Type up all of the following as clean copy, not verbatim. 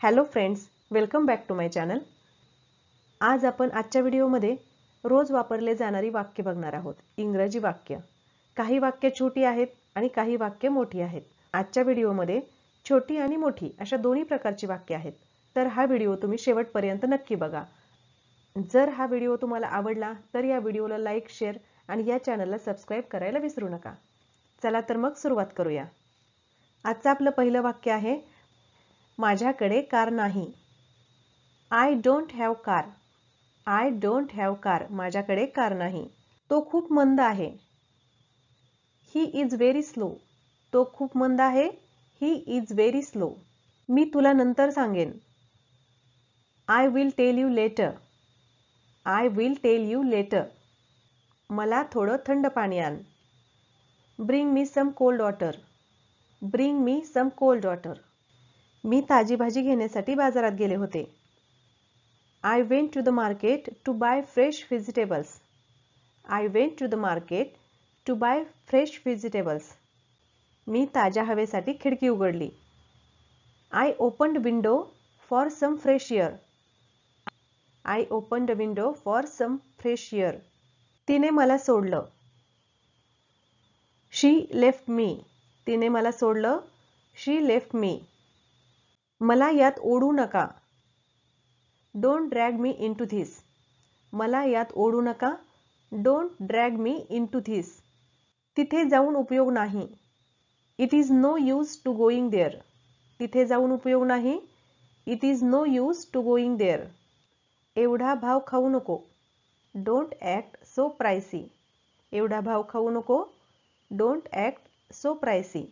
Hello friends, welcome back to my channel. आज आपण आजच्या व्हिडिओमध्ये रोज वापरले जाणारी वाक्य बघणार आहोत। इंग्रजी वाक्य। काही वाक्य छोटी आहेत आणि काही वाक्य मोठी आहेत। आजच्या व्हिडिओमध्ये छोटी आणि मोठी अशा दोन्ही प्रकारची वाक्य आहेत। तर हा व्हिडिओ तुम्ही शेवटपर्यंत नक्की बघा। जर हा व्हिडिओ तुम्हाला आवडला तर या व्हिडिओला लाईक, शेअर आणि या चॅनलला सबस्क्राइब करायला विसरू नका। चला तर मग सुरुवात करूया। आजचं आपलं पहिलं वाक्य आहे, माझ्याकडे कार नाही। I don't have car. I don't have car. माझ्याकडे कार नाही। तो खूप मंद आहे। He is very slow. तो खूप मंद आहे। He is very slow. मी तुला नंतर सांगेन। I will tell you later. I will tell you later. मला थोडं थंड पाणी आण। Bring me some cold water. Bring me some cold water. मी ताजी भाजी घेण्यासाठी बाजारात गेले होते। I went to the market to buy fresh vegetables. I went to the market to buy fresh vegetables. मी ताज्या हवेसाठी खिडकी उघडली। I opened window for some fresh air. I opened window for some fresh air. तिने मला सोडलं। She left me. तिने मला सोडलं। She left me. मला यात ओढू नका। Don't drag me into this. मला यात ओढू नका। Don't drag me into this. तिथे जाऊन उपयोग नाही। It is no use to going there. तिथे जाऊन उपयोग नाही। It is no use to going there. एवढा भाव खाऊ नको। Don't act so pricey. एवढा भाव खाऊ नको। Don't act so pricey.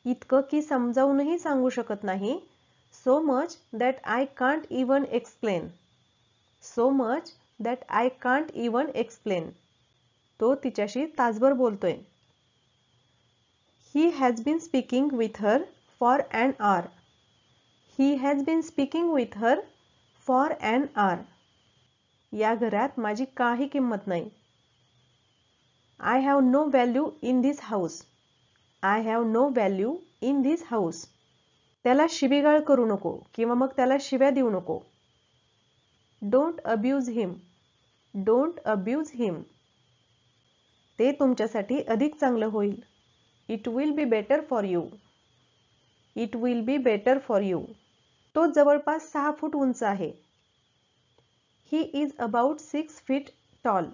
इतकं की समजावूनही सांगू शकत नाही। So much that I can't even explain. So much that I can't even explain. तो तिच्याशी तासभर बोलतोय। He has been speaking with her for an hour. He has been speaking with her for an hour. या घरात माझी काही किंमत नाही। I have no value in this house. I have no value in this house. त्याला शिवीगाळ करू नको किंवा मग त्याला शिव्या देऊ नको। Don't abuse him. Don't abuse him. ते तुमच्यासाठी अधिक चांगलं होईल। It will be better for you. It will be better for you. तो जवळपास 6 फूट उंच आहे। He is about 6 feet tall.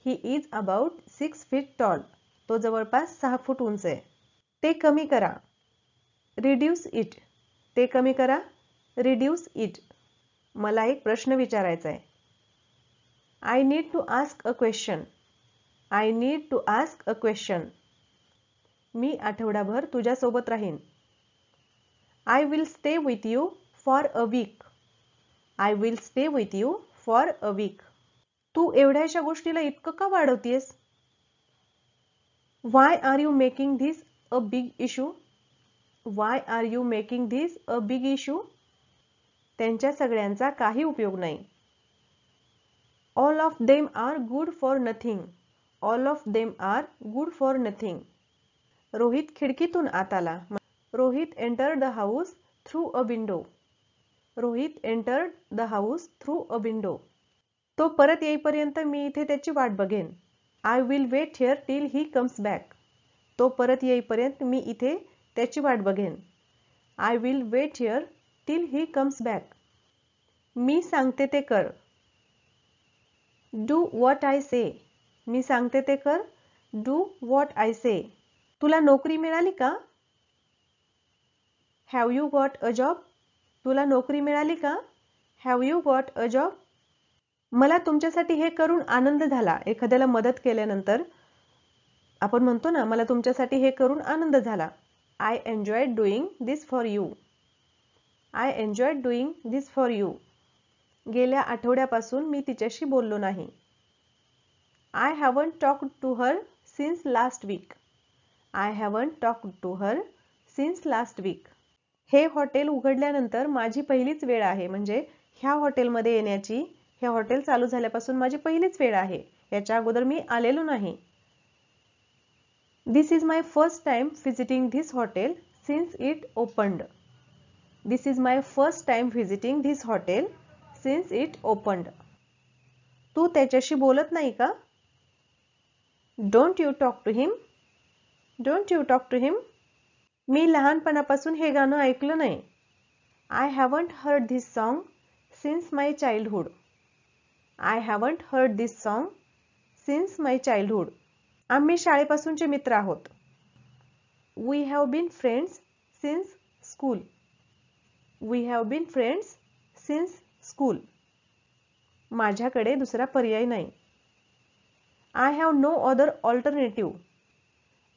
He is about 6 feet tall. तो जवळपास 6 फूट उंच आहे। ते कमी करा। Reduce it. ते कमी करा। Reduce it. मला एक प्रश्न विचारायचा आहे। I need to ask a question. I need to ask a question. मी आठवडाभर तुझ्यासोबत राहीन। I will stay with you for a week. I will stay with you for a week. तू एवढ्याशा गोष्टीला इतकं का वाढवतेस? Why are you making this a big issue? Why are you making this a big issue? त्यांच्या सगळ्यांचा काही उपयोग नाही। All of them are good for nothing. All of them are good for nothing. Rohit खिडकीतून आत आला। Rohit entered the house through a window. Rohit entered the house through a window. तो परत येईपर्यंत मी इथे त्याची वाट बघेन। I will wait here till he comes back. तो परत येईपर्यंत मी इथे त्याची वाट बघेन। I will wait here till he comes back. मी सांगते ते कर। Do what I say. मी सांगते ते कर। Do what I say. तुला नोकरी मिळाली का? Have you got a job? तुला नोकरी मिळाली का? Have you got a job? मला तुमच्यासाठी हे करून आनंद झाला। एखाद्याला मदत केल्यानंतर आपण म्हणतो ना, मला तुमच्यासाठी हे करून आनंद झाला। I enjoyed doing this for you. I enjoyed doing this for you. गेल्या आठवड्यापासून मी तिच्याशी बोललो नाही। I haven't talked to her since last week. I haven't talked to her since last week. हे हॉटेल उघडल्यानंतर माझी पहिलीच वेळ आहे। म्हणजे ह्या हॉटेलमध्ये येण्याची, हे हॉटेल चालू झाल्यापासून माझी पहिलीच वेळ आहे। याच्या अगोदर मी आलेलो नाही। This is my first time visiting this hotel since it opened. This is my first time visiting this hotel since it opened. तू त्याच्याशी बोलत नाही का? Don't you talk to him. Don't you talk to him. मी लहानपणापासून हे गाणं ऐकलं नाही. I haven't heard this song since my childhood. I haven't heard this song since my childhood. आम्ही शाळेपासूनचे मित्र आहोत. We have been friends since school. We have been friends since school. माझ्याकडे दुसरा पर्याय नाही. I have no other alternative.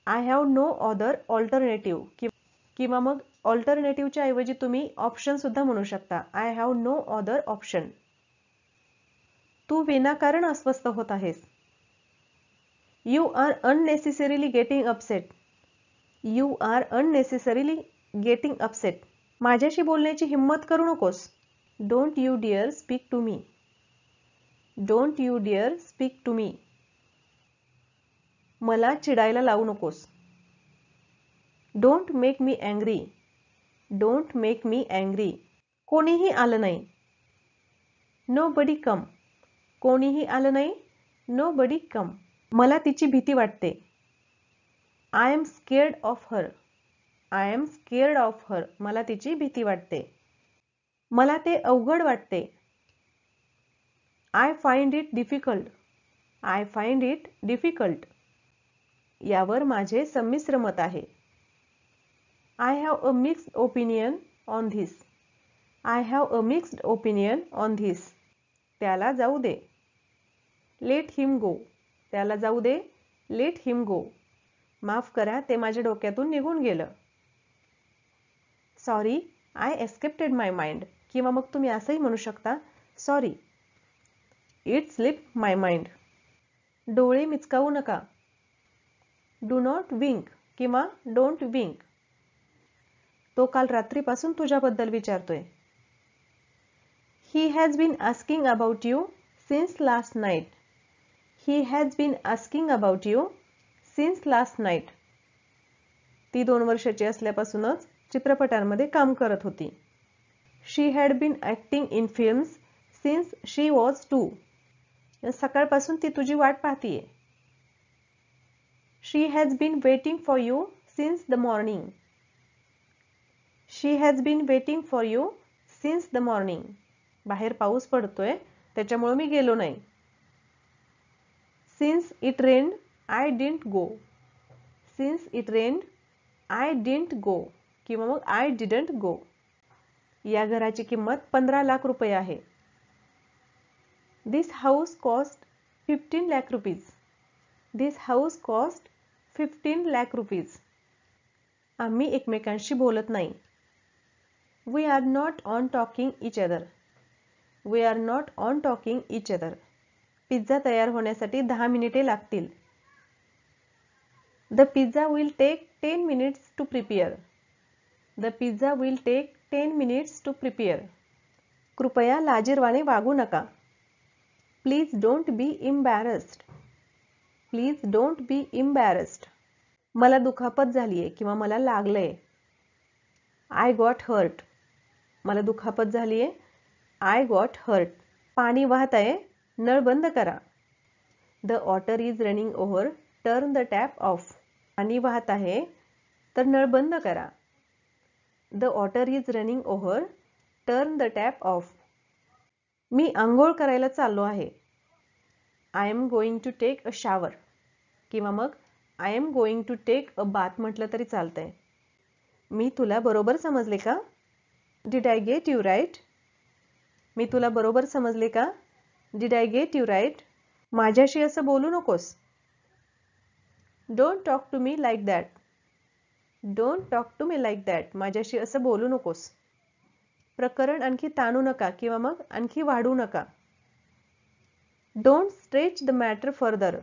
I have no other alternative किंवा मग ऑल्टरनेटिव्हच्या ऐवजी तुम्ही ऑप्शन सुद्धा म्हणू शकता. I have no other option. तू विनाकारण अस्वस्थ होत आहेस. You are unnecessarily getting upset. You are unnecessarily getting upset. माझ्याशी बोलण्याची हिम्मत करू नकोस. Don't you dare speak to me. Don't you dare speak to me. मला चिडायला लावू नकोस. Don't make me angry. Don't make me angry. कोणीही आलं नाही. Nobody come. कोणीही आलं नाही. Nobody come. मला तिची भीती वाटते. I am scared of her. I am scared of her. मला तिची भीती वाटते. मला ते अवघड वाटते. I find it difficult. I find it difficult. यावर माझे संमिश्र मत आहे. I have a mixed opinion on this. I have a mixed opinion on this. त्याला जाऊ दे. Let him go. त्याला जाऊ दे. Let him go. माफ करा, ते माझ्या डोक्यातून निघून गेलं. Sorry, I escaped my mind. किंवा मग तुम्ही असंही म्हणू शकता, sorry, it slip my mind. डोळे मिचकावू नका. डू नॉट विंक किंवा डोंट विंक. तो काल रात्रीपासून तुझ्याबद्दल विचारतोय. He has been asking about you since last night. He has been asking about you since last night. ती 2 वर्षाची असल्यापासूनच चित्रपटांमध्ये काम करत होती. She had been acting in films since she was 2. सकाळपासून ती तुझी वाट पाहतीये. She has been waiting for you since the morning. She has been waiting for you since the morning. बाहेर पाऊस पडतोय, त्याच्यामुळे मी गेलो नाही. Since it rained I didn't go. Since it rained I didn't go किंवा मग आय डिडंट गो. या घराची किंमत 15 लाख रुपये आहे. This house cost 15 lakh rupees. This house cost 15 lakh rupees. आम्ही एकमेकांशी बोलत नाही. We are not on talking each other. We are not on talking each other. Pizza तयार होण्यासाठी 10 मिनिटे लागतील. The pizza will take 10 minutes to prepare. The pizza will take 10 minutes to prepare. कृपया लाजिरवाणे वागू नका. Please don't be embarrassed. Please don't be embarrassed. मला दुखापत झालीये किंवा मला लागलंय. I got hurt. मला दुखापत झालीये. I got hurt. पाणी वाहत आहे, नळ बंद करा. The water is running over, turn the tap off. पाणी वाहत आहे, तर नळ बंद करा. The water is running over, turn the tap off. मी आंघोळ करायला चाललो आहे. I am going to take a shower किंवा मग I am going to take a bath म्हटलं तरी चालतंय. मी तुला बरोबर समजले का? Did I get you right? मी तुला बरोबर समजले का? Did I get you right? माझ्याशी असं बोलू नकोस. Don't talk to me like that. Don't talk to me like that. माझ्याशी असं बोलू नकोस. प्रकरण आणखी ताणू नका किंवा मग आणखी वाढवू नका. Don't stretch the matter further.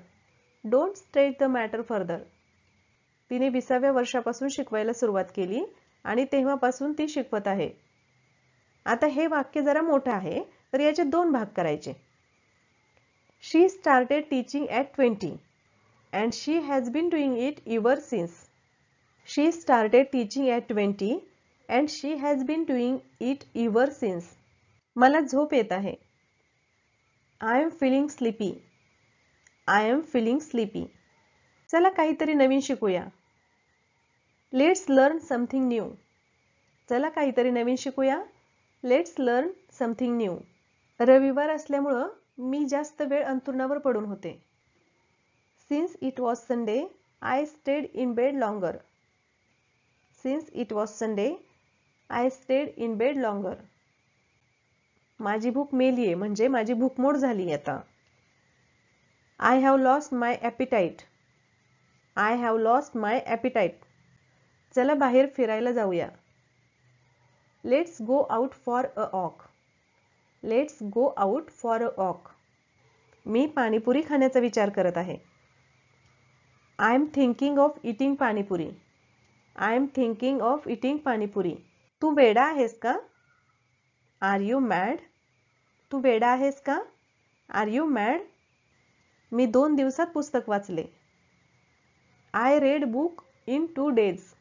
Don't stretch the matter further. तिने 20व्या वर्षापासून शिकवायला सुरुवात केली आणि तेव्हापासून ती शिकवत आहे. आता हे वाक्य जरा मोठं आहे, तर याचे 2 भाग करायचे. She started teaching at 20 and she has been doing it ever since. She started teaching at 20 and she has been doing it ever since. मला झोप येत आहे. I am feeling sleepy. I am feeling sleepy. चला काहीतरी नवीन शिकूया. Let's learn something new. चला काहीतरी नवीन शिकूया. Let's learn something new. रविवार असल्यामुळं मी जास्त वेळ अंथरुणावर पडून होते. Since it was Sunday, I stayed in bed longer. Since it was Sunday, I stayed in bed longer. माझी भूक मेलीये म्हणजे माझी भूक मोड झाली आता. I have lost my appetite. I have lost my appetite. चला बाहेर फिरायला जाऊया. Let's go out for a walk. Let's go out for a walk. मी पाणीपुरी खाण्याचा विचार करत आहे. I am thinking of eating panipuri. I am thinking of eating panipuri. तू वेडा आहेस का? Are you mad? तू वेडा आहेस का? Are you mad? मी 2 दिवसात पुस्तक वाचले. I read book in 2 days.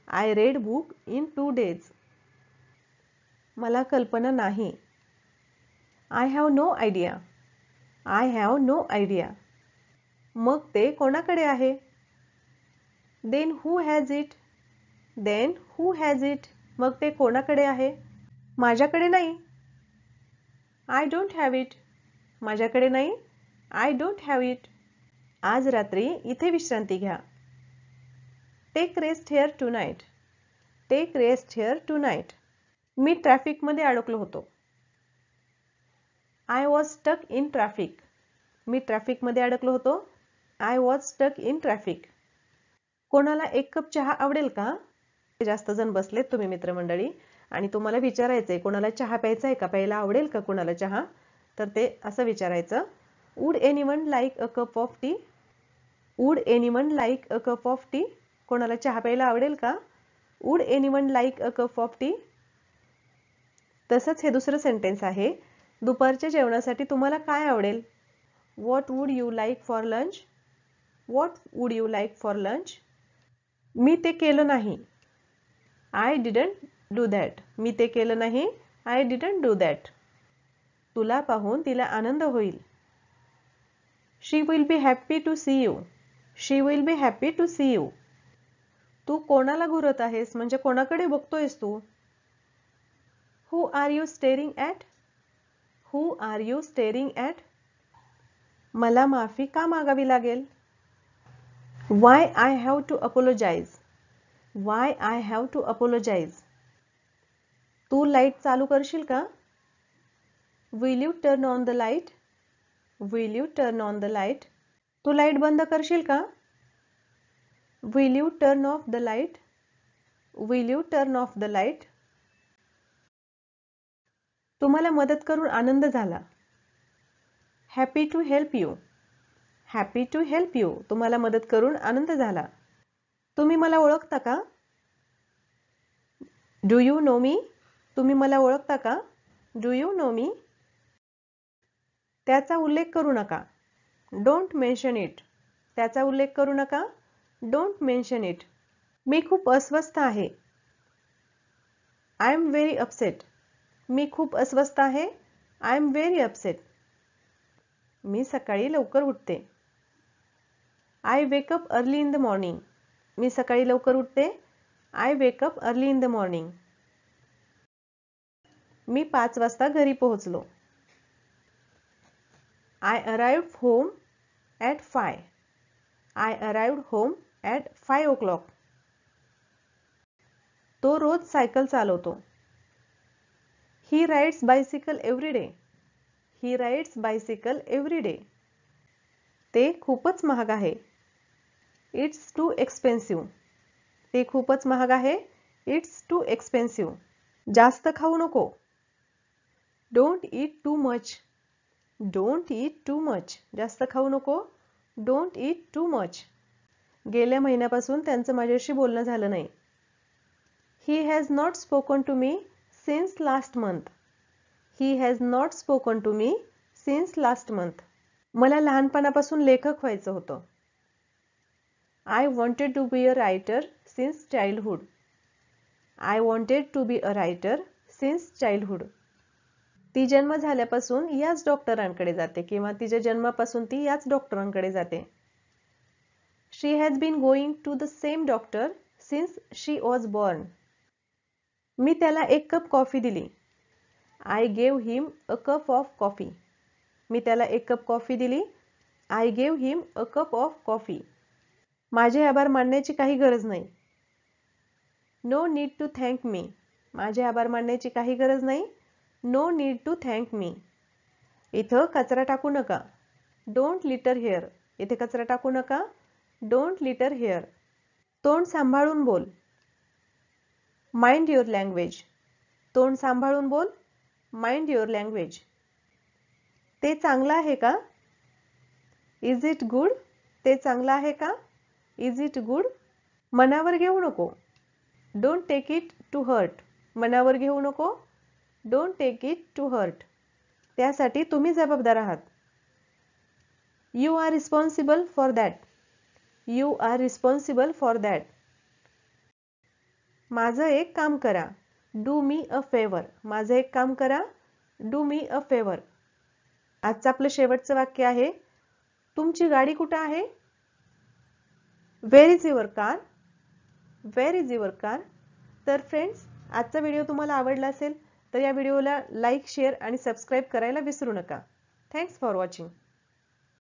I read book in 2 days. मला कल्पना नाही. I have no idea. I have no idea. मग ते कोणाकडे आहे? Then who has it? Then who has it? मग ते कोणाकडे आहे? माझ्याकडे नाही. I don't have it. माझ्याकडे नाही. I don't have it. आज रात्री इथे विश्रांती घ्या. Take rest here tonight. Take rest here tonight. Me traffic मध्ये अडकलो होतो. I was stuck in traffic. Me traffic मध्ये अडकलो होतो. I was stuck in traffic. कोणाला 1 कप चहा आवडेल का? जास्त जण बसलेत तुम्ही मित्रमंडळी आणि तुम्हाला विचारायचंय कोणाला चहा प्यायचा आहे का? प्यायला आवडेल का कोणाला चहा? तर ते असं विचारायचं. Would anyone like a cup of tea? Would anyone like a cup of tea? कोणाला चहा प्यायला आवडेल का? Would anyone like a cup of tea? तसंच हे दुसरं सेंटेन्स आहे. दुपारच्या जेवणासाठी तुम्हाला काय आवडेल? What would you like for lunch? What would you like for lunch? मी ते केलं नाही. I didn't do that. मी ते केलं नाही. I didn't do that. तुला पाहून तिला आनंद होईल. She will be happy to see you. She will be happy to see you. तू कोणाला घुरत आहेस म्हणजे कोणाकडे बघतोयस तू? Who are you staring at? Who are you staring at? मला माफी का मागावी लागेल? Why I have to apologize? Why I have to apologize? तू लाईट चालू करशील का? Will you turn on the light? Will you turn on the light? तू लाईट बंद करशील का? Will you turn off the light? Will you turn off the light? तुम्हाला मदत करून आनंद झाला. Happy to help you. Happy to help you. तुम्हाला मदत करून आनंद झाला. तुम्ही मला ओळखता का? Do you know me? तुम्ही मला ओळखता का? Do you know me? त्याचा उल्लेख करू नका. Don't mention it. त्याचा उल्लेख करू नका. Don't mention it. मी खूप अस्वस्थ आहे. I am very upset. मी खूप अस्वस्थ आहे. I am very upset. मी सकाळी लवकर उठते. I wake up early in the morning. मी सकाळी लवकर उठते. I wake up early in the morning. मी 5 वाजता घरी पोहोचलो. I arrived home at 5. I arrived home at 5 o'clock. तो रोज सायकल चालवतो. He rides bicycle every day. He rides bicycle every day. ते खूपच महाग आहे. It's too expensive. ते खूपच महाग आहे. It's too expensive. जास्त खाऊ नको. Don't eat too much. Don't eat too much. जास्त खाऊ नको. Don't eat too much. गेल्या महिन्यापासून त्यांचं माझ्याशी बोलणं झालं नाही. He has not spoken to me since last month. He has not spoken to me since last month. मला लहानपणापासून लेखक व्हायचं होतं. I wanted to be a writer since childhood. I wanted to be a writer since childhood. ती जन्म झाल्यापासून याच डॉक्टरांकडे जाते किंवा तिच्या जन्मापासून ती याच डॉक्टरांकडे जाते. She has been going to the same doctor since she was born. मी त्याला 1 कप कॉफी दिली. I gave him a cup of coffee. मी त्याला 1 कप कॉफी दिली. I gave him a cup of coffee. माझे आभार मानण्याची काही गरज नाही. No need to thank me. माझे आभार मानण्याची काही गरज नाही. No need to thank me. इथं कचरा टाकू नका. Don't litter here. इथे कचरा टाकू नका. Don't litter here. तोंड सांभाळून बोल. Mind your language. तोंड सांभाळून बोल. Mind your language. ते चांगलं आहे का? Is it good. ते चांगलं आहे का? Is it good. मनावर घेऊ नको. Don't take it to hurt. मनावर घेऊ नको. Don't take it to hurt. त्यासाठी तुम्ही जबाबदार आहात. You are responsible for that. You are responsible for that. माझं एक काम करा. Do me a favour. माझं एक काम करा. Do me a favour. आजचं आपलं शेवटचं वाक्य आहे. तुमची गाडी कुठं आहे? Where is your car. Where is your car. तर फ्रेंड्स, आजचा व्हिडिओ तुम्हाला आवडला असेल तर या व्हिडिओला लाईक, शेअर आणि सबस्क्राईब करायला विसरू नका. Thanks for watching.